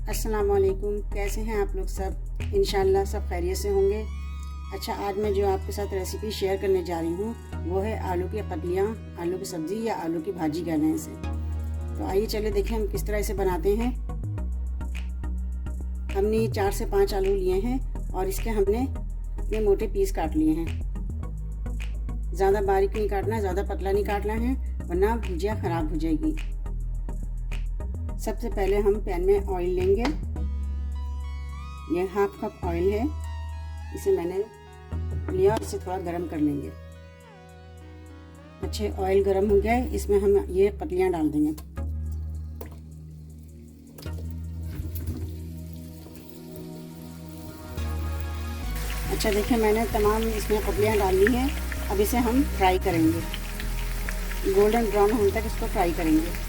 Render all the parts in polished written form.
अस्सलामुअलैकुम, कैसे हैं आप लोग सब। इंशाल्लाह सब खैरियत से होंगे। अच्छा, आज मैं जो आपके साथ रेसिपी शेयर करने जा रही हूँ वो है आलू की कतलियाँ, आलू की सब्ज़ी या आलू की भाजी कहते हैं इसे। तो आइए चले देखें हम किस तरह इसे बनाते हैं। हमने 4 से 5 आलू लिए हैं और इसके हमने इतने मोटे पीस काट लिए हैं। ज़्यादा बारीक नहीं काटना है, ज़्यादा पतला नहीं काटना है, वरना भुजिया ख़राब हो जाएगी। सबसे पहले हम पैन में ऑयल लेंगे। ये 1/2 कप ऑयल है, इसे मैंने लिया और इसे थोड़ा गरम कर लेंगे। अच्छे ऑयल गरम हो गया है, इसमें हम ये पतलियाँ डाल देंगे। अच्छा देखिए, मैंने तमाम इसमें पतलियाँ डाल ली हैं। अब इसे हम फ्राई करेंगे, गोल्डन ब्राउन होने तक इसको फ्राई करेंगे।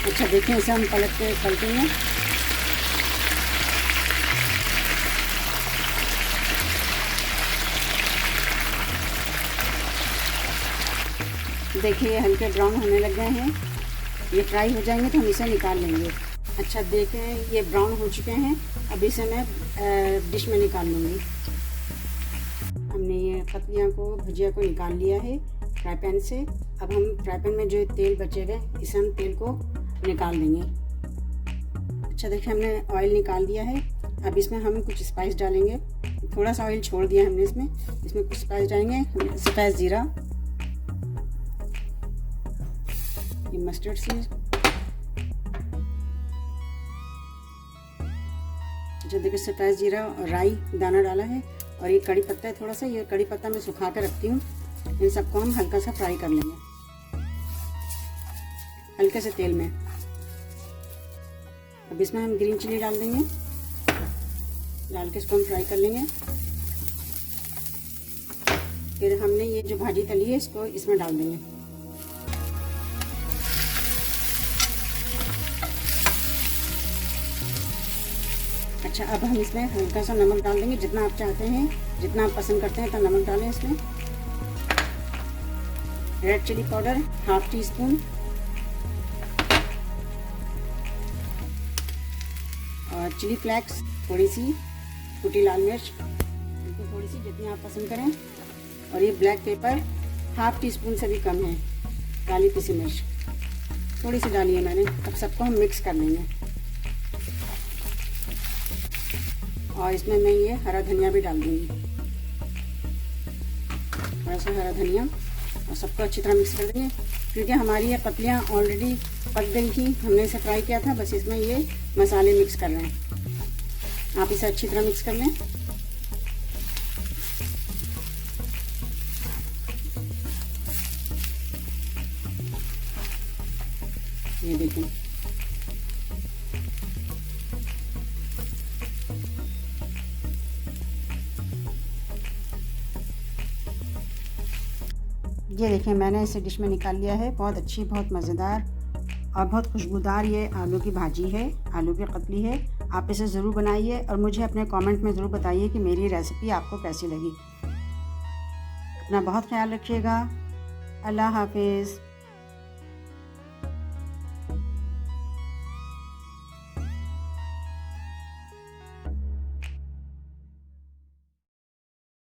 अच्छा देखिए, इसे हम पलटेंगे। देखिए ये हल्के ब्राउन होने लग गए हैं, ये फ्राई हो जाएंगे तो हम इसे निकाल लेंगे। अच्छा देखें, ये ब्राउन हो चुके हैं। अब इसे मैं डिश में निकाल लूँगी। हमने ये पतलियाँ को, भुजिया को निकाल लिया है फ्राई पैन से। अब हम फ्राई पैन में जो तेल बचेगा इसे हम तेल को निकाल देंगे। अच्छा देखिए, हमने ऑयल निकाल दिया है। अब इसमें हम कुछ स्पाइस डालेंगे। थोड़ा सा ऑयल छोड़ दिया हमने इसमें कुछ स्पाइस डालेंगे। सफ़ेद ज़ीरा, ये मस्टर्ड सीड, जो देखिए सफ़ेद ज़ीरा और राई दाना डाला है, और ये कड़ी पत्ता है थोड़ा सा। ये कड़ी पत्ता मैं सुखा कर रखती हूँ। इन सबको हम हल्का सा फ्राई कर लेंगे हल्के से तेल में। अब इसमें हम ग्रीन चिली डाल देंगे, डाल के इसको हम फ्राई कर लेंगे। फिर हमने ये जो भाजी तली है इसको इसमें डाल देंगे। अच्छा, अब हम इसमें हल्का सा नमक डाल देंगे, जितना आप चाहते हैं, जितना आप पसंद करते हैं तो नमक डालें इसमें। रेड चिली पाउडर 1/2 टीस्पून, और चिली फ्लेक्स थोड़ी सी, कुटी लाल मिर्च बिल्कुल थोड़ी सी, जितनी आप पसंद करें। और ये ब्लैक पेपर 1/2 टीस्पून से भी कम है, काली पिसी मिर्च थोड़ी सी डाली है मैंने। अब सबको हम मिक्स कर लेंगे। और इसमें मैं ये हरा धनिया भी डाल दूँगी, थोड़ा सा हरा धनिया, और सबको अच्छी तरह मिक्स कर देंगे। क्योंकि हमारी ये पतलियाँ ऑलरेडी पक गई थी, हमने इसे फ्राई किया था, बस इसमें ये मसाले मिक्स कर रहे हैं। आप इसे अच्छी तरह मिक्स कर लें। ये देखें, ये देखें, मैंने इसे डिश में निकाल लिया है। बहुत अच्छी, बहुत मज़ेदार और बहुत खुशबूदार ये आलू की भाजी है, आलू की कतली है। आप इसे ज़रूर बनाइए और मुझे अपने कमेंट में ज़रूर बताइए कि मेरी रेसिपी आपको कैसी लगी। अपना बहुत ख्याल रखिएगा। अल्लाह हाफिज़।